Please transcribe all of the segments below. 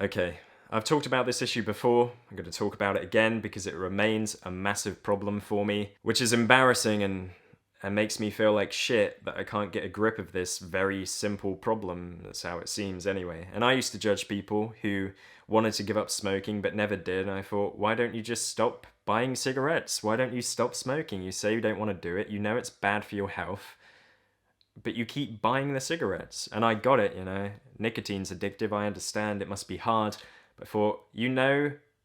Okay, I've talked about this issue before. I'm going to talk about it again because it remains a massive problem for me, which is embarrassing and makes me feel like shit that I can't get a grip of this very simple problem. That's how it seems anyway. And I used to judge people who wanted to give up smoking but never did. And I thought, why don't you just stop buying cigarettes? Why don't you stop smoking? You say you don't want to do it. You know it's bad for your health, but you keep buying the cigarettes. And I got it, Nicotine's addictive, I understand, it must be hard. But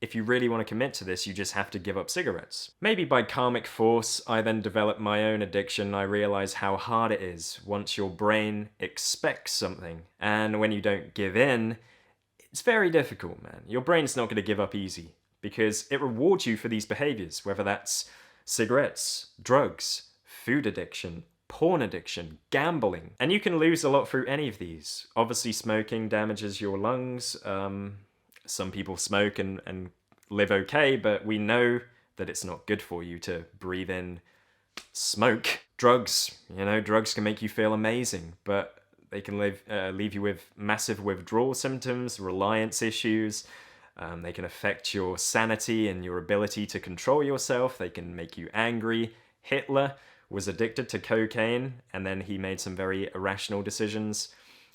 if you really want to commit to this, you just have to give up cigarettes. Maybe by karmic force, I then developed my own addiction. I realize how hard it is once your brain expects something. And when you don't give in, it's very difficult, man. Your brain's not going to give up easy because it rewards you for these behaviors, whether that's cigarettes, drugs, food addiction, porn addiction, gambling. And you can lose a lot through any of these. Obviously, smoking damages your lungs. Some people smoke and live okay, but we know that it's not good for you to breathe in smoke. Drugs, drugs can make you feel amazing, but they can leave you with massive withdrawal symptoms, reliance issues. They can affect your sanity and your ability to control yourself. They can make you angry. Hitler was addicted to cocaine, and then he made some very irrational decisions.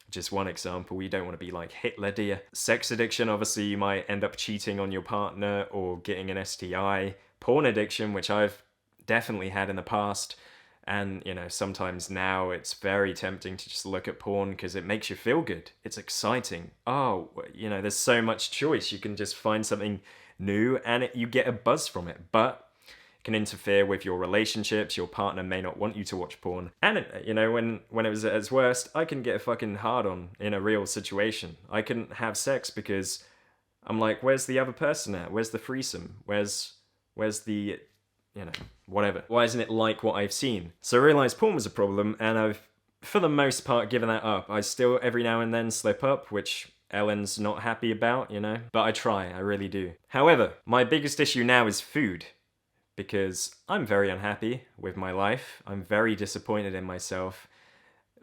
Just one example, you don't want to be like Hitler, do you? Sex addiction, obviously you might end up cheating on your partner or getting an STI. Porn addiction, which I've definitely had in the past. And, sometimes now it's very tempting to just look at porn because it makes you feel good. It's exciting. Oh, there's so much choice. You can just find something new and you get a buzz from it. But can interfere with your relationships. Your partner may not want you to watch porn. And, when it was at its worst, I couldn't get a fucking hard on in a real situation. I couldn't have sex because I'm like, where's the other person at? Where's the threesome? Where's the, whatever. Why isn't it like what I've seen? So I realized porn was a problem and I've, for the most part, given that up. I still every now and then slip up, which Ellen's not happy about, but I try, I really do. However, my biggest issue now is food. Because I'm very unhappy with my life. I'm very disappointed in myself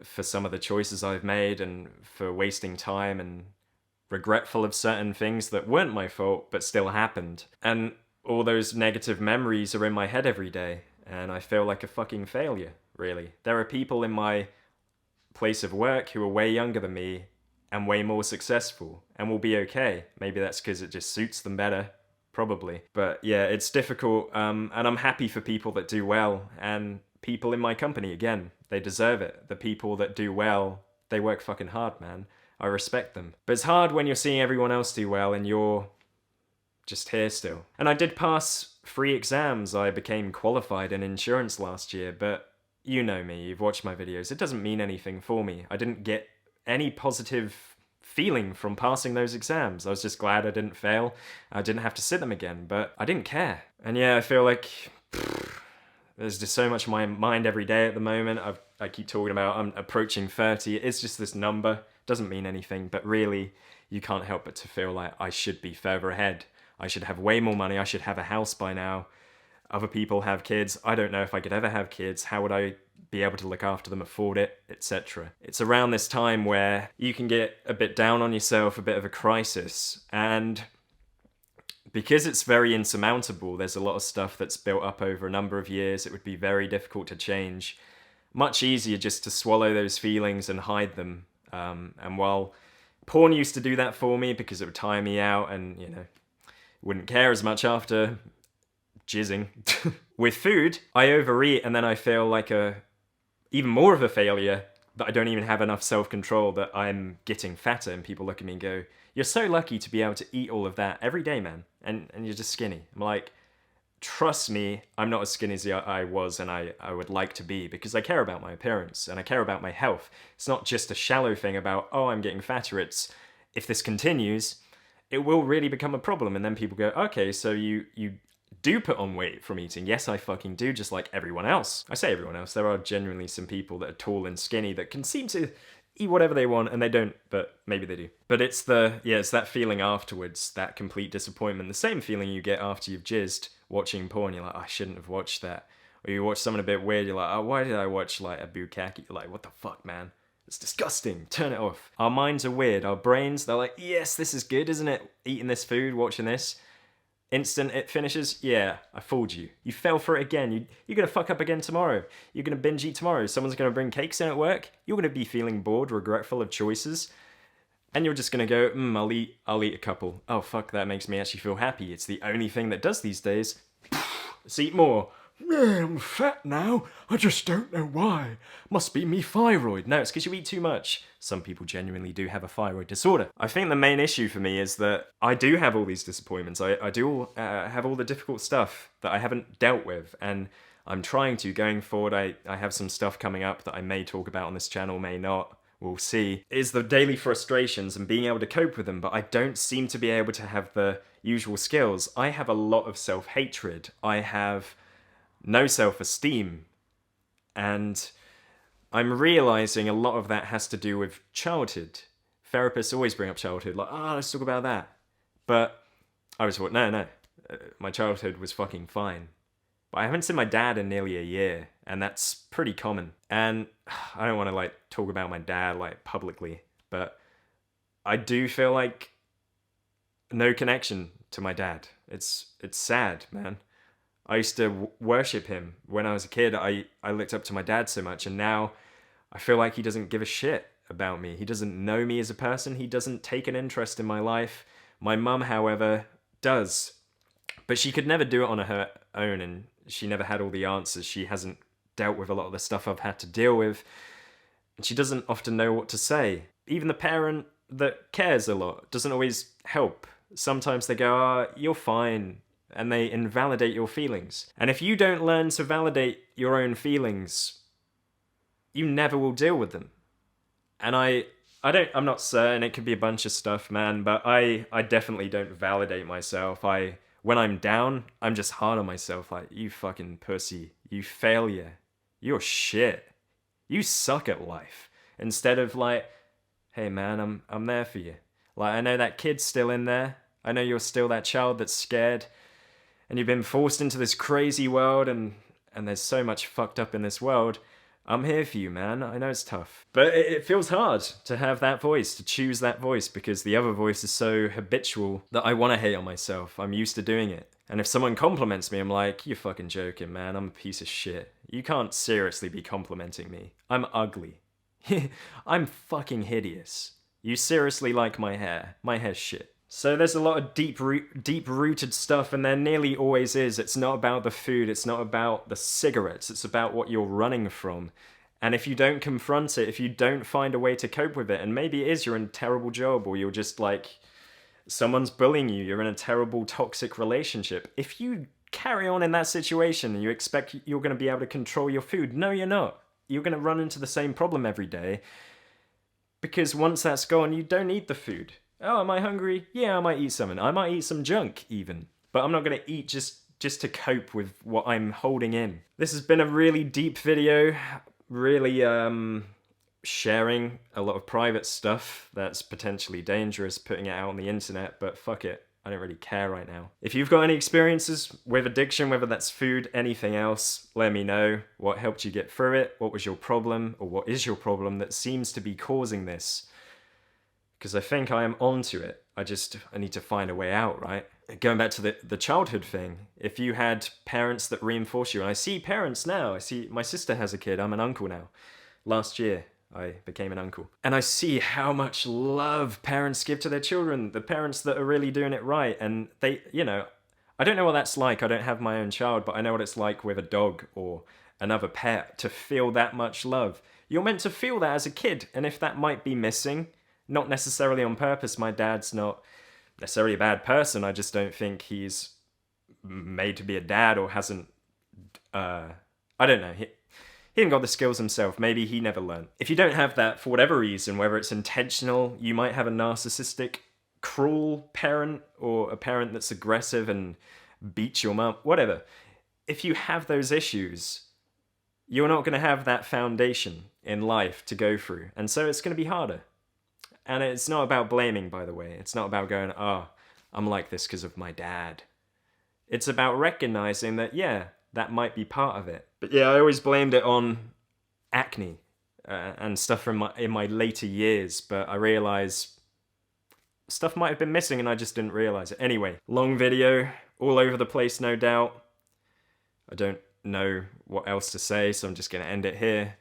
for some of the choices I've made and for wasting time and regretful of certain things that weren't my fault but still happened. And all those negative memories are in my head every day and I feel like a fucking failure, really. There are people in my place of work who are way younger than me and way more successful and will be okay. Maybe that's because it just suits them better. Probably. But yeah, it's difficult, and I'm happy for people that do well, and people in my company, again, they deserve it. The people that do well, they work fucking hard, man. I respect them. But it's hard when you're seeing everyone else do well and you're just here still. And I did pass 3 exams. I became qualified in insurance last year, but you know me, you've watched my videos. It doesn't mean anything for me. I didn't get any positive feeling from passing those exams. I was just glad I didn't fail. I didn't have to sit them again, but I didn't care. And yeah, I feel like there's just so much on my mind every day at the moment. I keep talking about I'm approaching 30. It's just this number. Doesn't mean anything, but really, you can't help but to feel like I should be further ahead. I should have way more money. I should have a house by now. Other people have kids. I don't know if I could ever have kids. How would I be able to look after them, afford it, etc. It's around this time where you can get a bit down on yourself, a bit of a crisis, and because it's very insurmountable, there's a lot of stuff that's built up over a number of years. It would be very difficult to change. Much easier just to swallow those feelings and hide them. And while porn used to do that for me because it would tire me out and, wouldn't care as much after jizzing. With food, I overeat and then I feel like even more of a failure that I don't even have enough self-control, that I'm getting fatter, and people look at me and go, you're so lucky to be able to eat all of that every day, man, and you're just skinny. I'm like, trust me, I'm not as skinny as I was and I would like to be, because I care about my appearance and I care about my health. It's not just a shallow thing about, oh, I'm getting fatter. It's, if this continues, it will really become a problem. And then people go, okay, so you do put on weight from eating. Yes, I fucking do, just like everyone else. I say everyone else. There are genuinely some people that are tall and skinny that can seem to eat whatever they want, and they don't, but maybe they do. But it's that feeling afterwards, that complete disappointment, the same feeling you get after you've jizzed watching porn. You're like, I shouldn't have watched that. Or you watch something a bit weird, you're like, oh, why did I watch like a bukkake? You're like, what the fuck, man? It's disgusting. Turn it off. Our minds are weird. Our brains, they're like, yes, this is good, isn't it? Eating this food, watching this. Instant it finishes, yeah, I fooled you. You fell for it again. You're gonna fuck up again tomorrow. You're gonna binge eat tomorrow. Someone's gonna bring cakes in at work. You're gonna be feeling bored, regretful of choices. And you're just gonna go, I'll eat a couple. Oh fuck, that makes me actually feel happy. It's the only thing that does these days. Let's eat more. Yeah, I'm fat now. I just don't know why. Must be me thyroid. No, it's because you eat too much. Some people genuinely do have a thyroid disorder. I think the main issue for me is that I do have all these disappointments. I do have all the difficult stuff that I haven't dealt with, and I'm trying to. Going forward, I have some stuff coming up that I may talk about on this channel, may not. We'll see. Is the daily frustrations and being able to cope with them, but I don't seem to be able to have the usual skills. I have a lot of self-hatred. I have no self-esteem, and I'm realizing a lot of that has to do with childhood. Therapists always bring up childhood, like, let's talk about that. But I was thought, no, my childhood was fucking fine. But I haven't seen my dad in nearly a year, and that's pretty common. And I don't want to talk about my dad publicly, but I do feel like no connection to my dad. It's sad, man. I used to worship him. When I was a kid, I looked up to my dad so much, and now I feel like he doesn't give a shit about me. He doesn't know me as a person. He doesn't take an interest in my life. My mum, however, does. But she could never do it on her own, and she never had all the answers. She hasn't dealt with a lot of the stuff I've had to deal with, and she doesn't often know what to say. Even the parent that cares a lot doesn't always help. Sometimes they go, you're fine, and they invalidate your feelings. And if you don't learn to validate your own feelings, you never will deal with them. And I'm not certain, it could be a bunch of stuff, man, but I definitely don't validate myself. When I'm down, I'm just hard on myself, like, you fucking pussy, you failure, you're shit, you suck at life. Instead of hey man, I'm there for you. I know that kid's still in there. I know you're still that child that's scared, and you've been forced into this crazy world, and there's so much fucked up in this world. I'm here for you, man. I know it's tough. But it feels hard to have that voice, to choose that voice, because the other voice is so habitual that I want to hate on myself. I'm used to doing it. And if someone compliments me, I'm like, you're fucking joking, man. I'm a piece of shit. You can't seriously be complimenting me. I'm ugly. I'm fucking hideous. You seriously like my hair? My hair's shit. So there's a lot of deep-rooted stuff, and there nearly always is. It's not about the food, it's not about the cigarettes, it's about what you're running from. And if you don't confront it, if you don't find a way to cope with it, and maybe it is you're in a terrible job, or you're just someone's bullying you, you're in a terrible toxic relationship. If you carry on in that situation and you expect you're going to be able to control your food, no, you're not. You're going to run into the same problem every day, because once that's gone, you don't eat the food. Oh, am I hungry? Yeah, I might eat something. I might eat some junk, even. But I'm not going to eat just to cope with what I'm holding in. This has been a really deep video. Really, sharing a lot of private stuff that's potentially dangerous, putting it out on the internet, but fuck it. I don't really care right now. If you've got any experiences with addiction, whether that's food, anything else, let me know. What helped you get through it? What was your problem? Or what is your problem that seems to be causing this? Because I think I am onto it. I need to find a way out, right? Going back to the childhood thing, if you had parents that reinforce you, and I see parents now, I see my sister has a kid, I'm an uncle now. Last year, I became an uncle. And I see how much love parents give to their children, the parents that are really doing it right. And they, I don't know what that's like. I don't have my own child, but I know what it's like with a dog or another pet, to feel that much love. You're meant to feel that as a kid, and if that might be missing, not necessarily on purpose. My dad's not necessarily a bad person. I just don't think he's made to be a dad, or hasn't, I don't know. He hasn't got the skills himself. Maybe he never learned. If you don't have that for whatever reason, whether it's intentional, you might have a narcissistic, cruel parent, or a parent that's aggressive and beats your mum, whatever. If you have those issues, you're not going to have that foundation in life to go through. And so it's going to be harder. And it's not about blaming, by the way. It's not about going, I'm like this because of my dad. It's about recognizing that, yeah, that might be part of it. But yeah, I always blamed it on acne. and stuff from in my later years, but I realize stuff might have been missing and I just didn't realize it. Anyway, long video, all over the place, no doubt. I don't know what else to say, so I'm just going to end it here.